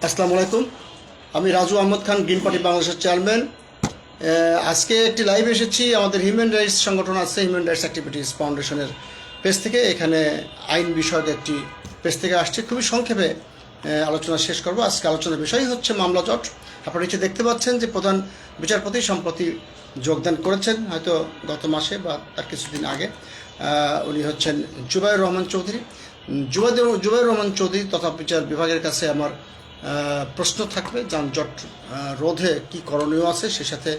আসসালামু আলাইকুম। আমি রাজু আহমদ খান, গ্রিন পার্টি বাংলাদেশের চেয়ারম্যান। আজকে একটি লাইভ এসেছি আমাদের হিউম্যান রাইটস সংগঠন আছে, হিউম্যান রাইটস অ্যাক্টিভিটিস ফাউন্ডেশনের পেজ থেকে। এখানে আইন বিষয়ক একটি পেজ থেকে আসছে। খুবই সংক্ষেপে আলোচনা শেষ করব। আজকে আলোচনার বিষয় হচ্ছে মামলা জট। আপনারা নিচে দেখতে পাচ্ছেন যে প্রধান বিচারপতি সম্প্রতি যোগদান করেছেন, হয়তো গত মাসে বা তার কিছুদিন আগে। উনি হচ্ছেন জুবাইর রহমান চৌধুরী। জুবাইর রহমান চৌধুরী তথা বিচার বিভাগের কাছে আমার প্রশ্ন থাকবে যানজট রোধে কি করণীয় আছে সে সাথে।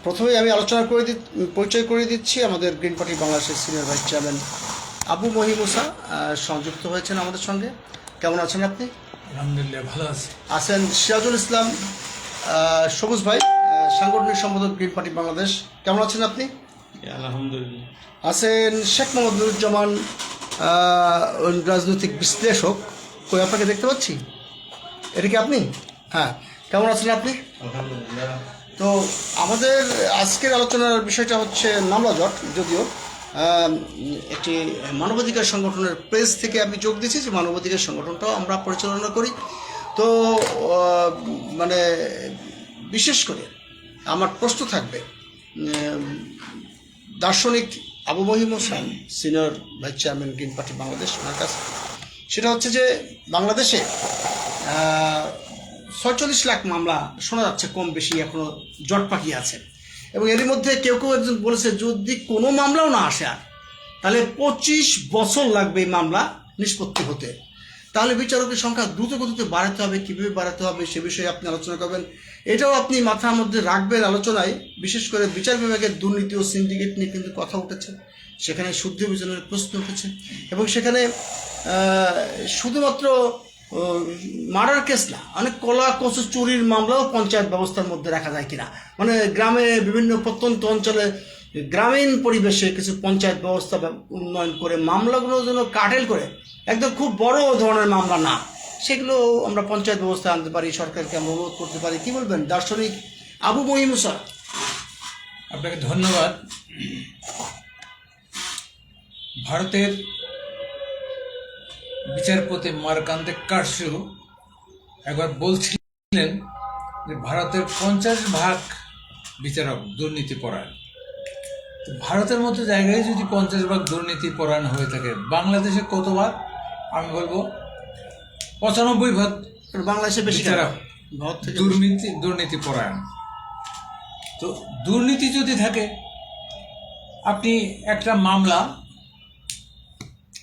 প্রথমেই আমি পরিচয় করিয়ে দিচ্ছি আমাদের গ্রিন পার্টি বাংলাদেশের সিনিয়র ভাইস চেয়ারম্যান আবু মহিমুসা সংযুক্ত হয়েছেন আমাদের সঙ্গে। কেমন আছেন আপনি? আলহামদুলিল্লাহ ভালো আছি। আছেন সিরাজুল ইসলাম সবুজ ভাই, সাংগঠনিক সম্পাদক গ্রিন পার্টি বাংলাদেশ। কেমন আছেন আপনি? আলহামদুলিল্লাহ। আছেন শেখ মোহাম্মদ নুরুজ্জামান, রাজনৈতিক বিশ্লেষক। কই আপনাকে দেখতে পাচ্ছি, এটা কি আপনি? হ্যাঁ, কেমন আছেন আপনি? আলহামদুলিল্লাহ। তো আমাদের আজকের আলোচনার বিষয়টা হচ্ছে মামলা জট। যদিও একটি মানবাধিকার সংগঠনের পেজ থেকে আমি যোগ দিয়েছি, যে মানবাধিকার সংগঠনটাও আমরা পরিচালনা করি। তো মানে বিশেষ করে আমার প্রশ্ন থাকবে দার্শনিক Abu Mohim Hossain, senior vice chairman green party Bangladesh, ওনার কাছে। সেটা হচ্ছে যে বাংলাদেশে ৪৬ লাখ মামলা শোনা যাচ্ছে, কম বেশি এখনও জট পাকি আছে। এবং এরই মধ্যে কেউ একজন বলেছে যদি কোনো মামলাও না আসে আর, তাহলে ২৫ বছর লাগবে এই মামলা নিষ্পত্তি হতে। তাহলে বিচারকের সংখ্যা দ্রুত গতিতে বাড়াতে হবে। কীভাবে বাড়াতে হবে সে বিষয়ে আপনি আলোচনা করবেন, এটাও আপনি মাথার মধ্যে রাখবেন আলোচনায়। বিশেষ করে বিচার বিভাগের দুর্নীতি ও সিন্ডিকেট নিয়ে কিন্তু কথা উঠেছে, সেখানে শুদ্ধি অভিযানের প্রশ্ন উঠেছে। এবং সেখানে শুধুমাত্র মার্ডার কেস না, অনেক কলা কচু চুরির মামলাও পঞ্চায়েত ব্যবস্থার মধ্যে রাখা যায় কিনা। মানে গ্রামে বিভিন্ন প্রত্যন্ত অঞ্চলে গ্রামীণ পরিবেশে কিছু পঞ্চায়েত ব্যবস্থা উন্নয়ন করে মামলাগুলো যেন কাটেল করে, একদম খুব বড় ধরনের মামলা না, সেগুলো আমরা পঞ্চায়েত ব্যবস্থা আনতে পারি, সরকারকে আমরা অনুরোধ করতে পারি। কি বলবেন দার্শনিক আবু মহিমুসা? আপনাকে ধন্যবাদ। ভারতের বিচারপতি মার্কান্দে কারশু একবার বলছিলেন যে ভারতের 50% বিচারক দুর্নীতিপরায়ণ। ভারতের মতো জায়গায় যদি 50% দুর্নীতিপরায়ণ হয়ে থাকে, বাংলাদেশে কত ভাগ? আমি বলবো 95%। বাংলাদেশে বেশি বিচারক দুর্নীতিপরায়ণ। তো দুর্নীতি যদি থাকে, আপনি একটা মামলা,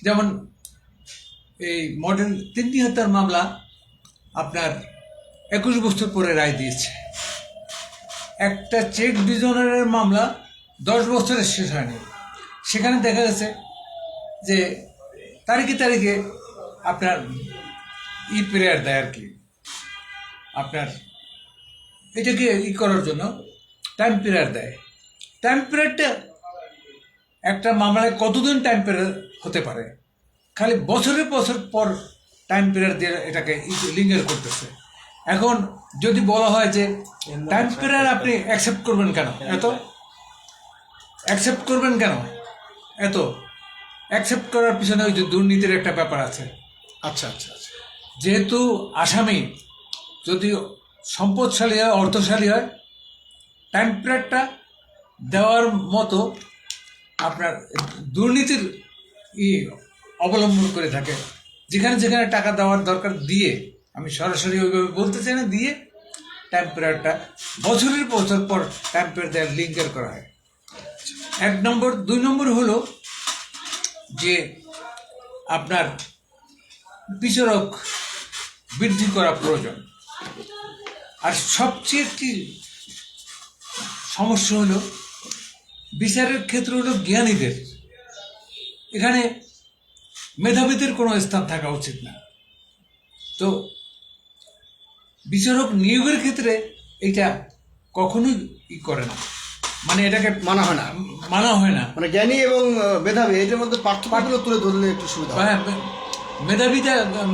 যেমন এই মডেল 3 হত্যার মামলা আপনার 21 বছর পরে রায় দিয়েছে। একটা চেক ডিজনারের মামলা 10 বছরের শেষ হয়নি। সেখানে দেখা গেছে যে তারিখে আপনার পিরিয়ড দেয় আর কি, আপনার এটাকে করার জন্য টাইম পিরিয়ড দেয়। টাইম পিরিয়ডটা একটা মামলায় কতদিন টাইম পিরিয়ড হতে পারে? খালি বছরের বছর পর টাইম পিরিয়ড দিয়ে এটাকে লিঙ্গার করতেছে। এখন যদি বলা হয় যে টাইম পিরিয়ড আপনি অ্যাকসেপ্ট করবেন কেন, এত অ্যাকসেপ্ট করার পিছনে ওই যে দুর্নীতির একটা ব্যাপার আছে। আচ্ছা আচ্ছা আচ্ছা। যেহেতু আসামি যদি সম্পদশালী হয়, অর্থশালী হয়, টাইম পিরিয়ডটা দেওয়ার মতো আপনার দুর্নীতির অবলম্বন করে থাকে। যেখানে টাকা দেওয়ার দরকার দিয়ে, আমি সরাসরি ওইভাবে বলতে চাই না, দিয়ে টাইম পিরিয়ডটা বছরের বছর পর টাইম পিরিয়ড দেওয়ার লিঙ্কার করা হয়। 1 নম্বর। 2 নম্বর হলো যে আপনার বিচারক বৃদ্ধি করা প্রয়োজন। আর সবচেয়ে একটি সমস্যা হলো বিচারের ক্ষেত্র হলো জ্ঞানীদের, এখানে মেধাবীদের কোনো স্থান থাকা উচিত না। তো বিচারক নিয়োগের ক্ষেত্রে এটা কখনোই করে না, মানে এটাকে মানা হয় না। মানে জ্ঞানী এবং মেধাবী, এটার মধ্যে পার্থক্যগুলো তুলে ধরলে একটু সুবিধা। হ্যাঁ,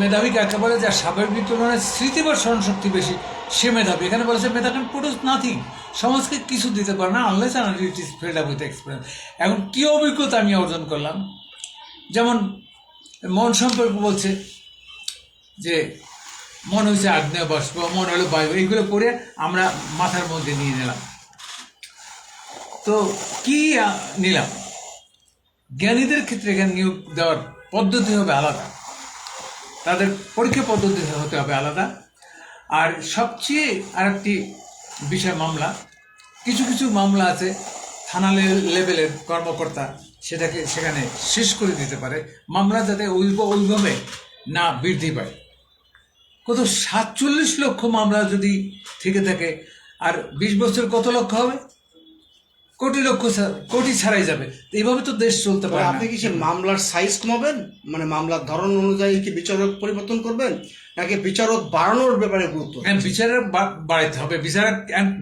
মেধাবী কাকে বলে? যার স্বাভাবিক তুলনায় স্মৃতি বা স্মরণশক্তি বেশি, সে মেধাবী। এখানে বলেছে মেধা ক্যান প্রডিউস নাথিং, সমাজকে কিছু দিতে পারে না unless and it is filled up with experience. এখন কী অভিজ্ঞতা আমি অর্জন করলাম? যেমন মন সম্পর্ক বলছে যে মনে হয়েছে আগ্নেয় বাষ্প, মনে হলো বায়ু, এইগুলো করে আমরা মাথার মধ্যে নিয়ে নিলাম। তো কি নিলাম? জ্ঞানীদের ক্ষেত্রে এখানে নিয়োগ দেওয়ার পদ্ধতি হবে আলাদা, তাদের পরীক্ষা পদ্ধতি হতে হবে আলাদা। আর সবচেয়ে আরেকটি বিষয় মামলা, কিছু কিছু মামলা আছে থানা লেভেলের কর্মকর্তা সেটাকে সেখানে শেষ করে দিতে পারে, মামলা যাতে ওইভাবে না বৃদ্ধি পায়। কত 47 লক্ষ মামলা যদি থেকে থাকে, আর 20 বছর কত লক্ষ হবে? কোটি ছাড়াই যাবে। এইভাবে তো দেশ চলতে পারে না। আপনি কি সে মামলার সাইজ কমাবেন, মানে মামলার ধরন অনুযায়ী কি বিচারক পরিবর্তন করবেন, নাকি বিচারক বাড়ানোর ব্যাপারে গুরুত্ব? হ্যাঁ, বিচারক বাড়াইতে হবে।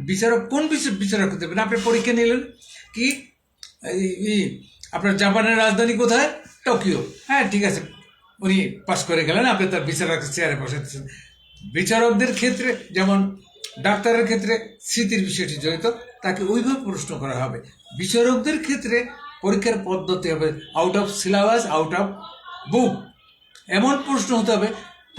বিচারক কোন বিচারক দেবেন? আপনি পরীক্ষা নিলেন কি আপনার জাপানের রাজধানী কোথায়? টোকিও। হ্যাঁ, ঠিক আছে, উনি পাস করে গেলেন, আপনি তার বিচারক চেয়ারে বসাতেছেন। বিচারকদের ক্ষেত্রে যেমন ডাক্তারের ক্ষেত্রে স্মৃতির বিষয়টি জড়িত, তাকে ওইভাবে প্রশ্ন করা হবে। বিচারকদের ক্ষেত্রে পরীক্ষার পদ্ধতি হবে out of syllabus, out of book, এমন প্রশ্ন হতে হবে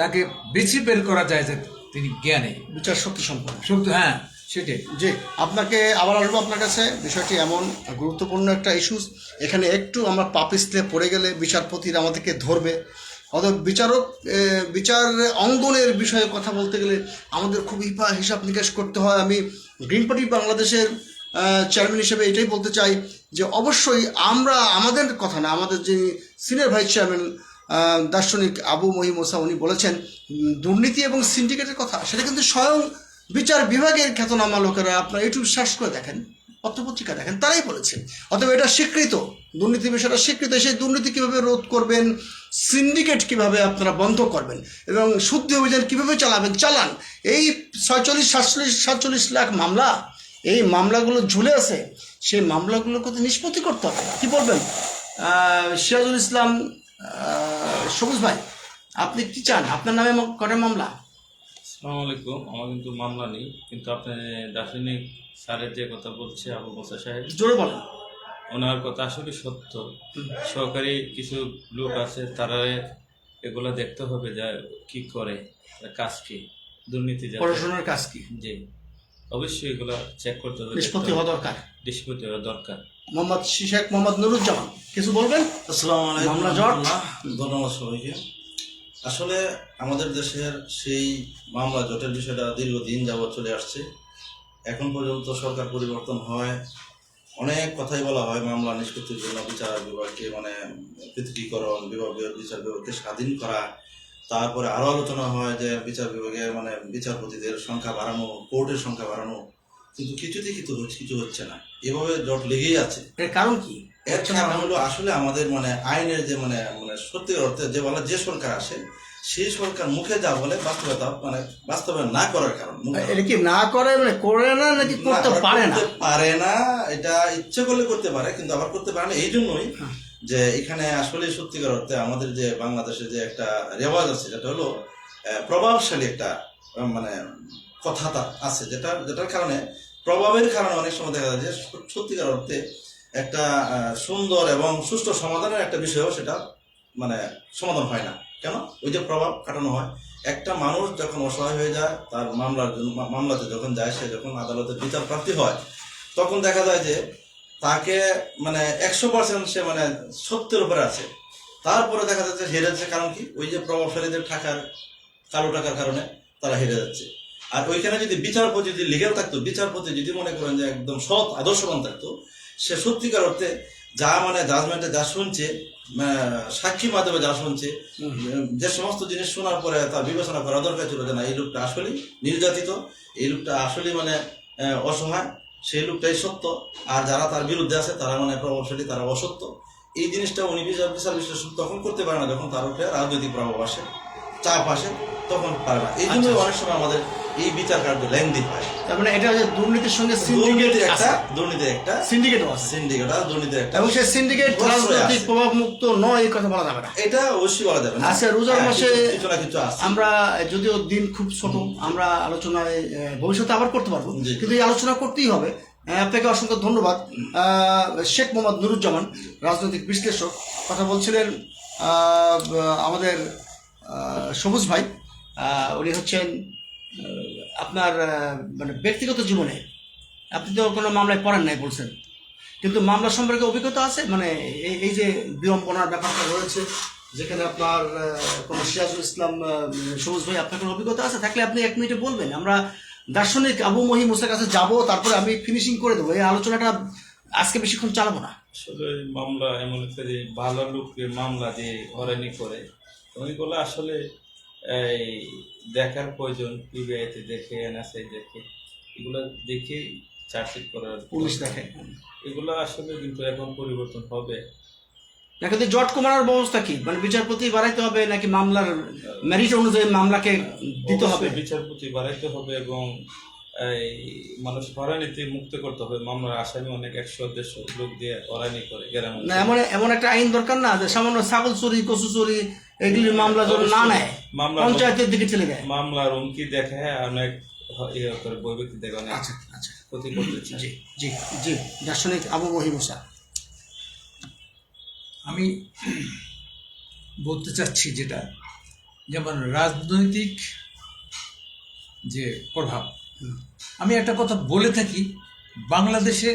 তাকে বেছে বের করা যায় যে তিনি জ্ঞানী, বিচার শক্তি সম্পন্ন। হ্যাঁ সেটাই। জি, আপনাকে আবার আসবো আপনার কাছে। বিষয়টি এমন গুরুত্বপূর্ণ একটা ইস্যুস, এখানে একটু আমরা পাপিস্টে পড়ে গেলে বিচারপতিরা আমাদেরকে ধরবে। অতএব বিচার অঙ্গনের বিষয়ে কথা বলতে গেলে আমাদের খুব হিসাব নিকাশ করতে হয়। আমি গ্রিন পার্টি বাংলাদেশের চেয়ারম্যান হিসেবে এটাই বলতে চাই যে অবশ্যই আমরা, আমাদের কথা না, আমাদের যিনি সিনিয়র ভাইস চেয়ারম্যান দার্শনিক আবু মহিম ওসা, উনি বলেছেন দুর্নীতি এবং সিন্ডিকেটের কথা, সেটা কিন্তু স্বয়ং বিচার বিভাগের খ্যাতনামা লোকেরা, আপনারা ইউটিউব সার্চ করে দেখেন, পত্রপত্রিকা দেখেন, তারাই বলেছে। অতএব এটা স্বীকৃত, দুর্নীতি বিষয়টা স্বীকৃত। সেই দুর্নীতি কীভাবে রোধ করবেন, সিন্ডিকেট কিভাবে আপনারা বন্ধ করবেন, এবং শুদ্ধি অভিযান কীভাবে চালান। এই 47 লাখ মামলা, এই মামলাগুলো ঝুলে আছে, সেই মামলাগুলোর কথা নিষ্পত্তি করতে হবে। কি বলবেন সিরাজুল ইসলাম সবুজ ভাই, আপনি কি চান? আপনার নামে কটা মামলা? আসসালামু আলাইকুম। আমার কিন্তু মামলা নেই, কিন্তু আপনি দার্শনিক স্যারের যে কথা বলছে আবু মোসা সাহেব, জোরে বলেন। ওনার কথা আসলে সত্য। সরকারি কিছু লোক আছে, তারা এগুলা দেখতে হবে যে কি করে, কাজ কি, দুর্নীতি, পড়াশোনার কাজ কি, জি অবশ্যই এগুলা চেক করতে হবে, নিষ্পত্তি হওয়া দরকার, নিষ্পত্তি হওয়া দরকার। শেখ মোহাম্মদ নুরুজ্জামান কিছু বলবেন? আসসালামু আলাইকুম। মামলা জট। ধন্যবাদ সবাইকে। আসলে আমাদের দেশের সেই মামলা জটের বিষয়টা দীর্ঘদিন যাবৎ চলে আসছে। এখন পর্যন্ত সরকার পরিবর্তন হয়, অনেক কথাই বলা হয় মামলা নিষ্পত্তির জন্য বিচার বিভাগকে মানে পৃথকীকরণ, বিচার বিভাগকে স্বাধীন করা। তারপরে আরো আলোচনা হয় যে বিচার বিভাগে মানে বিচারপতিদের সংখ্যা বাড়ানো, কোর্টের সংখ্যা বাড়ানো, কিন্তু কিছুতেই কিছু হচ্ছে না। এভাবে জট লেগেই আছে। এর কারণ কি? এর কারণ হলো আসলে আমাদের মানে আইনের যে মানে মানে সত্যিকার অর্থে যে বলে যে সরকার আসে, সেই সরকার মুখে যা বলে বাস্তবায়ন না করার কারণ। এটা কি না করে, মানে করে না, নাকি করতে পারে না? পারে না, এটা ইচ্ছে করলে করতে পারে, কিন্তু আবার করতে পারে না। এই জন্যই যে এখানে আসলে সত্যিকার অর্থে আমাদের যে বাংলাদেশে যে একটা রেওয়াজ আছে, যেটা হলো প্রভাবশালী একটা মানে কথা আছে, যেটার কারণে, প্রভাবের কারণে অনেক সময় দেখা যায় যে সত্যিকার অর্থে একটা সুন্দর এবং সুষ্ঠু সমাধানের একটা বিষয়ও সেটা মানে সমাধান হয় না। কেন? ওই যে প্রভাব খাটানো হয়। একটা মানুষ যখন অসহায় হয়ে যায়, তার মামলাতে যখন যায়, সে যখন আদালতে বিচার প্রার্থী হয়, তখন দেখা যায় যে তাকে মানে 100% সে মানে সত্যের উপরে আছে, তারপরে দেখা যাচ্ছে হেরে যাচ্ছে। কারণ কি? ওই যে প্রভাবশালীদের কালো টাকার কারণে তারা হেরে যাচ্ছে। আর ওইখানে যদি বিচারপতি যদি লিগ্যাল থাকতো, বিচারপতি যদি মনে করেন যে একদম সৎ আদর্শবান থাকতো, সে সত্যিকার অর্থে যা মানে জাজমেন্টে যা শুনছে, সাক্ষী মাধ্যমে যা শুনছে, যে সমস্ত জিনিস শোনার পরে তার বিবেচনা করা দরকার ছিল যে না, এই লোকটা আসলেই নির্যাতিত, এই লোকটা আসলেই মানে অসহায়, সেই লোকটাই সত্য, আর যারা তার বিরুদ্ধে আছে তারা মানে প্রভাবশালী, তারা অসত্য। এই জিনিসটা উনি বিচার বিশ্লেষণ তখন করতে পারে না যখন তার উপরে রাজনৈতিক প্রভাব আসে, চাপ আসে, তখন পারে না। এই জন্য অনেক সময় আমাদের এই বিচার কার্য লেন্দি হয়। তার মানে এটা হচ্ছে দুর্নীতির সঙ্গে দুর্নীতির একটা সিন্ডিকেট, এবং সেই সিন্ডিকেট রাজনৈতিক প্রভাব মুক্ত নয়, এই কথা বলা যাবে না। এটা অবশ্যই বলা যাবে না। আচ্ছা, রোজার মাসে কিছু না কিছু আছে। আমরা যদিও দিন খুব ছোট, আমরা আলোচনায় ভবিষ্যতে আবার করতে পারবো, কিন্তু এই আলোচনা করতেই হবে। আপনাকে অসংখ্য ধন্যবাদ। শেখ মোহাম্মদ নুরুজ্জামান, রাজনৈতিক বিশ্লেষক, কথা বলছিলেন আমাদের সবুজ ভাই। উনি হচ্ছেন আপনার মানে ব্যক্তিগত জীবনে আপনি তো কোনো মামলায় পড়েন নাই বলছেন, কিন্তু মামলা সম্পর্কে অভিজ্ঞতা আছে, মানে এই যে বিড়ম্বনার ব্যাপারটা রয়েছে যেখানে আপনার কোনো সিরাজুল ইসলাম সবুজ ভাই, আপনার কোনো অভিজ্ঞতা আছে থাকলে আপনি 1 মিনিটে বলবেন। আমরা দার্শনিক আবু মহি মুসার কাছে যাব, তারপরে আমি ফিনিশিং করে দেবো। এই আলোচনাটা আজকে বেশিক্ষণ চালাবো না। আসলে মামলা এমন একটা যে ভালো লোকের মামলা যে হয়রানি করে, ওইগুলো আসলে এই দেখার প্রয়োজন। পিবিআইতে দেখে, এনএসআই দেখে, এগুলো দেখে চার্জশিট করার পুলিশ দেখে, এগুলো আসলে কিন্তু এখন পরিবর্তন হবে। নাকি জট কমানোর ব্যবস্থা কি, মানে বিচারপতি বাড়াইতে হবে নাকি মামলার মেরিট অনুযায়ী মামলাকে দিতে হবে? অবশ্যই বিচারপতি বাড়াইতে হবে এবং এই মানুষ হয়রানিতে মুক্ত করতে হবে। মামলার আসামি অনেক 100-150 লোক দিয়ে হয়রানি করে গ্রামে। না, এমন একটা আইন দরকার না যে সামান্য ছাগল চুরি, কচু চুরি এগুলির মামলা যদি না নেয়, পঞ্চায়েতের দিকে চলে যায়। মামলার হুমকি দেখে অনেক ইয়ে করে, বই ব্যক্তি দেখে অনেক আচ্ছা আচ্ছা, ক্ষতি করতে চায়। জি জি জি, দার্শনিক আবু মহি মুসা। আমি বলতে চাচ্ছি যেটা, যেমন রাজনৈতিক যে প্রভাব, আমি একটা কথা বলে থাকি, বাংলাদেশে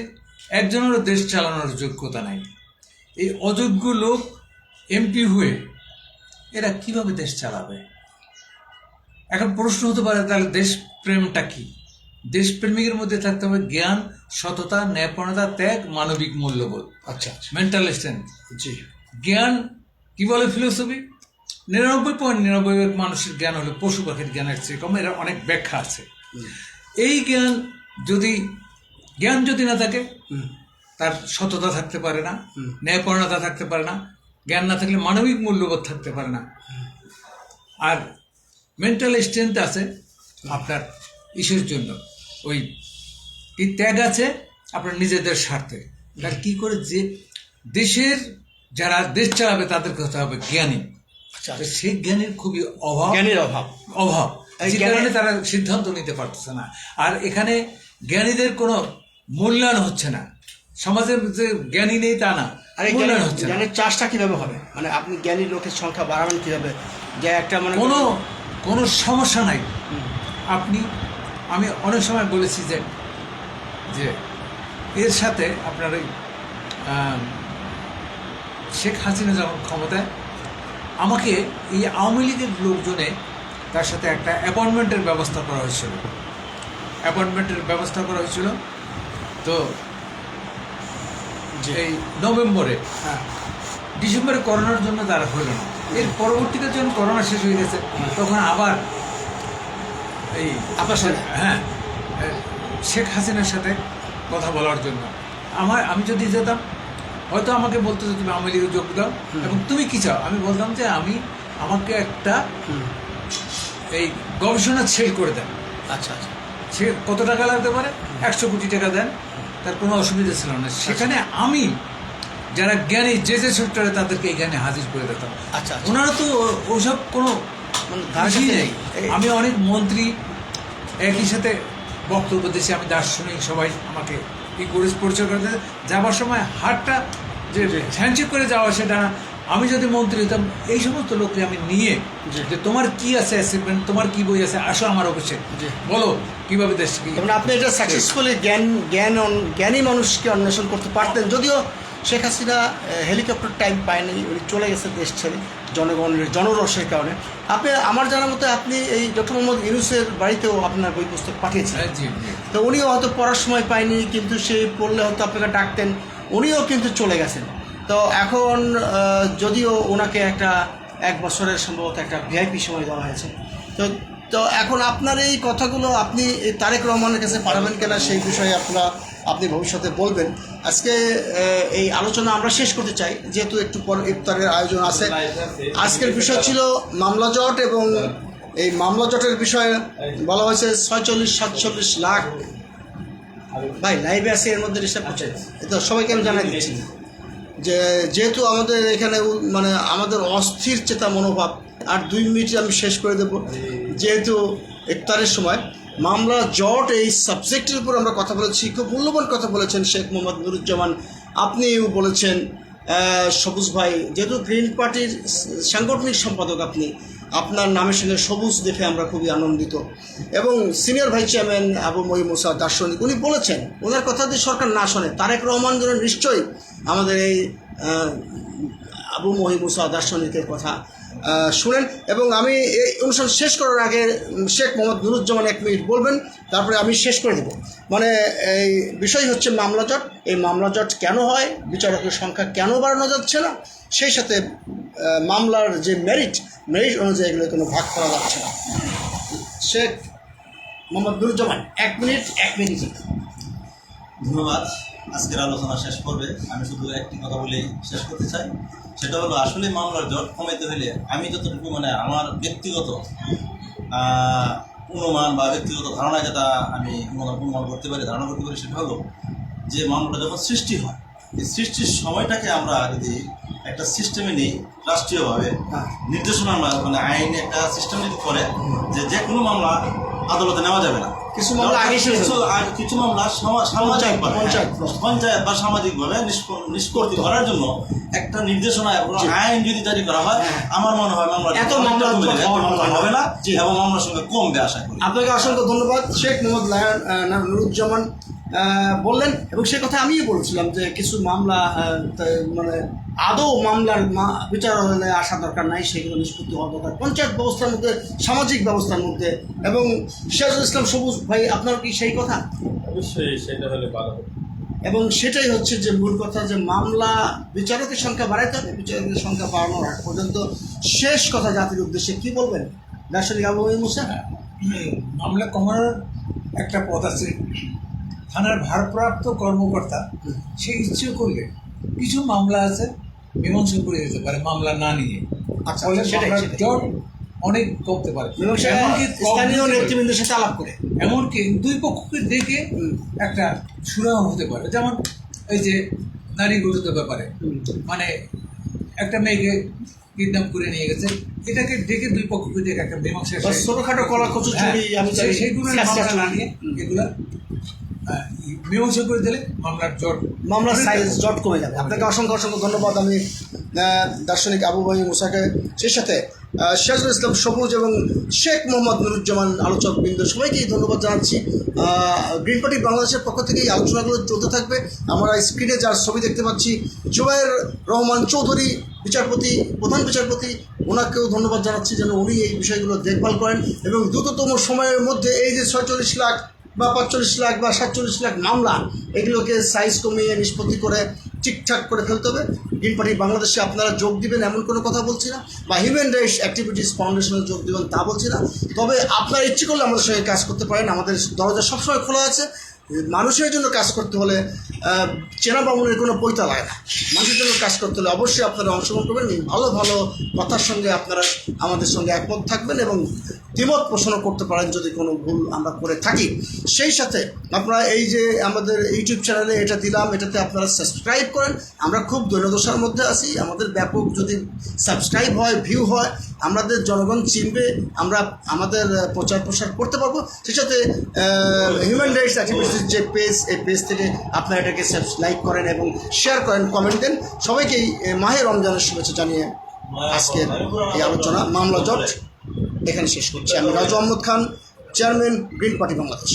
একজনেরও দেশ চালানোর যোগ্যতা নাই। এই অযোগ্য লোক এমপি হয়ে এরা কিভাবে দেশ চালাবে? এখন প্রশ্ন হতে পারে, তাহলে দেশপ্রেমটা কি? দেশপ্রেমিকের মধ্যে থাকতে হবে জ্ঞান, সততা, ন্যায়পরণতা, ত্যাগ, মানবিক মূল্যবোধ, আচ্ছা মেন্টাল স্ট্রেংথ। জি, জ্ঞান কি বলে ফিলোসফি? 99.99 মানুষের জ্ঞান হলো পশু পাখির জ্ঞানের চেয়ে কম। এর অনেক ব্যাখ্যা আছে। এই জ্ঞান যদি না থাকে, তার সততা থাকতে পারে না, ন্যায়পরণতা থাকতে পারে না, জ্ঞান না থাকলে মানবিক মূল্যবোধ থাকতে পারে না। আর মেন্টাল স্ট্রেংথ আছে আপনার ইসের জন্য, ওই কি ত্যাগ আছে আপনার নিজেদের স্বার্থে। তার কি করে যে দেশের যারা দেশ চালাবে তাদেরকে হতে হবে জ্ঞানী। আচ্ছা, সেই জ্ঞানের খুবই জ্ঞানের অভাব, যে কারণে তারা সিদ্ধান্ত নিতে পারতেছে না। আর এখানে জ্ঞানীদের কোনো মূল্যায়ন হচ্ছে না। সমাজের যে জ্ঞানী নেই তা না, আর মূল্যায়ন হচ্ছে না। জ্ঞানের চাষটা কিভাবে হবে? মানে আপনি জ্ঞানী লোকের সংখ্যা বাড়াবেন কিভাবে? যে একটা মানে কোনো সমস্যা নাই। আমি অনেক সময় বলেছি যে এর সাথে আপনার ওই শেখ হাসিনা যখন ক্ষমতায়, আমাকে এই আওয়ামী লীগের লোকজনে তার সাথে একটা অ্যাপয়েন্টমেন্টের ব্যবস্থা করা হয়েছিল। তো এই নভেম্বরে, ডিসেম্বরে করোনার জন্য তারা হলো না। এর পরবর্তীতে যখন করোনা শেষ হয়ে গেছে, তখন আবার এই আপনার সাথে, হ্যাঁ, শেখ হাসিনার সাথে কথা বলার জন্য আমি যদি যেতাম, হয়তো আমাকে বলতো যে তুমি আওয়ামী লীগে যোগ দাও এবং তুমি কি চাও। আমি বলতাম যে আমাকে একটা এই গবেষণা সেল করে দেন। আচ্ছা আচ্ছা, সে কত টাকা লাগতে পারে, 100 কোটি টাকা দেন, তার কোনো অসুবিধা ছিল না। সেখানে আমি যারা জ্ঞানী যে সেক্টরে তাদেরকে এখানে হাজির করে দিতাম। আচ্ছা, ওনারা তো ওসব কোনো কিছুই নেই। আমি অনেক মন্ত্রী একই সাথে বক্তব্য দিয়েছি, আমি দার্শনিক, সবাই আমাকে পরিচয় করে দিতে, যাবার সময় হাতটা যে হ্যান্ডশেক করে যাওয়া সেটা না। আমি যদি মন্ত্রী হতাম, এই সমস্ত লোককে আমি নিয়ে যে তোমার কি আছে অ্যাচিভমেন্ট, তোমার কি বই আছে, আসো আমার অফিসে, বলো কিভাবে দেশ। আপনি এটা সাকসেসফুলি জ্ঞানী মানুষকে অন্বেষণ করতে পারতেন। যদিও শেখ হাসিনা হেলিকপ্টার টাইম পায়নি, উনি চলে গেছে দেশ ছেড়ে জনরসের কারণে। আপনি আমার জানার মতো আপনি এই ডক্টর মোহাম্মদ ইউনূসের বাড়িতেও আপনার বই পুস্তক পাঠিয়েছেন, তো উনিও হয়তো পড়ার সময় পায়নি, কিন্তু সে পড়লে হয়তো আপনাকে ডাকতেন, উনিও কিন্তু চলে গেছেন। তো এখন যদিও ওনাকে একটা 1 বছরের সম্ভবত একটা ভিআইপি সময় দেওয়া হয়েছে, তো এখন আপনার এই কথাগুলো আপনি তারেক রহমানের কাছে পাঠাবেন কিনা সেই বিষয়ে আপনি ভবিষ্যতে বলবেন। আজকে এই আলোচনা আমরা শেষ করতে চাই, যেহেতু একটু পর ইফতারের আয়োজন আছে। আজকের বিষয় ছিল মামলা জট, এবং এই মামলা জটের বিষয়ে বলা হয়েছে 46-47 লাখ। ভাই লাইভে আছে, এর মধ্যে ডিস্টার্ব হচ্ছে, তো সবাইকে আমি জানাই দিচ্ছি যে যেহেতু আমাদের এখানে মানে আমাদের অস্থির চেতা মনোভাব, আর 2 মিনিটে আমি শেষ করে দেব, যেহেতু ইফতারের সময়। মামলা জট এই সাবজেক্টের উপর আমরা কথা বলেছি, খুব মূল্যবান কথা বলেছেন শেখ মোহাম্মদ নুরুজ্জামান, আপনিও বলেছেন, সবুজ ভাই যেহেতু গ্রিন পার্টির সাংগঠনিক সম্পাদক, আপনার নামের সঙ্গে সবুজ দেখে আমরা খুবই আনন্দিত। এবং senior vice chairman Abu Mohim Musa দার্শনিক উনি বলেছেন, ওনার কথা যদি সরকার না শোনে তারেক রহমান যেন নিশ্চয়ই আমাদের এই আবু মহিম মুসা দার্শনিকের কথা শুনেন। এবং আমি এই অনুষ্ঠান শেষ করার আগে শেখ মোহাম্মদ নুরুজ্জামান 1 মিনিট বলবেন, তারপরে আমি শেষ করে দেব। মানে এই বিষয় হচ্ছে মামলা জট। এই মামলা জট কেন হয়, বিচারকের সংখ্যা কেন বাড়ানো যাচ্ছে না, সেই সাথে মামলার যে মেরিট অনুযায়ী এগুলো কোনো ভাগ করা যাচ্ছে না। Sheikh Mohammad Nuruzzaman 1 minute 1 minute. ধন্যবাদ। আজকের আলোচনা শেষ করবে, আমি শুধু একটি কথা বলে শেষ করতে চাই, সেটা হলো আসলে মামলার জট কমাইতে হলে আমি যতটুকু মানে আমার ব্যক্তিগত অনুমান বা ব্যক্তিগত ধারণা যেটা আমি অনুমান করতে পারি, ধারণা করতে পারি, সেটা হলো যে মামলাটা যখন সৃষ্টি হয়, এই সৃষ্টির সময়টাকে আমরা যদি একটা সিস্টেমে নিই, রাষ্ট্রীয়ভাবে নির্দেশনা মানে আইনে একটা সিস্টেম যদি করে যে কোনো মামলা আদালতে নেওয়া যাবে না, কিছু মামলা আগে কিছু মামলা পঞ্চায়েত বা সামাজিকভাবে নিষ্পত্তি করার জন্য একটা নির্দেশনা এবং আইন যদি জারি করা হয়, আমার মনে হয় মামলা হবে না এবং মামলার সঙ্গে কমবে আশা করি। আপনাকে অসংখ্য ধন্যবাদ। শেখ মোহাম্মদ নুরুজ্জামান বললেন, এবং সে কথা আমিও বলছিলাম যে কিছু মামলা মানে আদৌ মামলার বিচারালয়ে আসা দরকার নাই, সেগুলো নিষ্পত্তি হওয়া দরকার পঞ্চায়েত ব্যবস্থার মধ্যে, সামাজিক ব্যবস্থার মধ্যে। এবং সিরাজুল ইসলাম সবুজ ভাই, আপনার কি সেই কথা? অবশ্যই সেটা হলে ভালো হবে। এবং সেটাই হচ্ছে যে মূল কথা, যে মামলা বিচারকের সংখ্যা বাড়াইতে হবে। বিচারকের সংখ্যা বাড়ানোর আগ পর্যন্ত শেষ কথা জাতির উদ্দেশ্যে কি বলবেন দার্শনিক আবু মহিম মুসা? মামলা কমানোর একটা পথ আছে। থানার ভারপ্রাপ্ত কর্মকর্তা সে ইচ্ছে করলে কিছু মামলা আছে মীমাংসা করে দিতে পারে মামলা না নিয়ে। আচ্ছা, ফলে সেটাই, মামলার সেটাই। জট অনেক কমতে পারে। স্থানীয় নেতৃবৃন্দের সাথে আলাপ করে, এমনকি দুই পক্ষকে দেখে একটা সুরাহ হতে পারে। যেমন এই যে নারী গঠিত ব্যাপারে, মানে একটা মেয়েকে কিডন্যাপ করে নিয়ে গেছে, এটাকে ডেকে দুই পক্ষকে ডেকে একটা মীমাংসা, ছোটখাটো কলা কচু চুরি, আমি সেইগুলো মামলা না নিয়ে এগুলা মীমাংসা করে দিলে মামলার সাইজ জট কমে যাবে। আপনাকে অসংখ্য ধন্যবাদ। আমি দার্শনিক আবু মহিম মুসাকে, সেই সাথে সিরাজুল ইসলাম সবুজ এবং শেখ মোহাম্মদ নুরুজ্জামান আলোচক বৃন্দ সবাইকেই ধন্যবাদ জানাচ্ছি। গ্রিন পার্টি বাংলাদেশের পক্ষ থেকে এই আলোচনাগুলো চলতে থাকবে। আমরা স্ক্রিনে যার ছবি দেখতে পাচ্ছি, জুবায়ের রহমান চৌধুরী বিচারপতি, প্রধান বিচারপতি, ওনাকেও ধন্যবাদ জানাচ্ছি যেন উনি এই বিষয়গুলো দেখভাল করেন এবং দ্রুততম সময়ের মধ্যে এই যে 46 লাখ বা 45 লাখ বা 47 লাখ মামলা, এগুলোকে সাইজ কমিয়ে নিষ্পত্তি করে ঠিকঠাক করে ফেলতে হবে। গ্রিন পার্টি বাংলাদেশে আপনারা যোগ দিবেন এমন কোনো কথা বলছি না, বা হিউম্যান রাইটস অ্যাক্টিভিটিস ফাউন্ডেশনে যোগ দিবেন তা বলছি না। তবে আপনারা ইচ্ছে করলে আমাদের সঙ্গে কাজ করতে পারেন, আমাদের দরজা সবসময় খোলা আছে। মানুষের জন্য কাজ করতে হলে চেনা বামুনের কোনো পৈতা লাগে না। মানুষের জন্য কাজ করতে হলে অবশ্যই আপনারা অংশগ্রহণ করবেন, ভালো ভালো কথার সঙ্গে আপনারা আমাদের সঙ্গে একমত থাকবেন এবং দ্বিমত পোষণ করতে পারেন যদি কোনো ভুল আমরা করে থাকি। সেই সাথে আপনারা এই যে আমাদের ইউটিউব চ্যানেলে এটা দিলাম, এটাতে আপনারা সাবস্ক্রাইব করেন। আমরা খুব দৈন্যদশার মধ্যে আছি, আমাদের ব্যাপক যদি সাবস্ক্রাইব হয়, ভিউ হয়, আমাদের জনগণ চিনবে, আমরা আমাদের প্রচার প্রসার করতে পারবো। সেই সাথে হিউম্যান রাইটস অ্যাক্টিভিস্ট যে পেজ, এই পেজ থেকে আপনারা এটাকে লাইক করেন এবং শেয়ার করেন, কমেন্ট দেন। সবাইকেই মাহে রমজানের শুভেচ্ছা জানিয়ে আজকের এই আলোচনা মামলা জট এখানে শেষ করছি। আমি Raju Ahmad Khan, chairman, green party Bangladesh.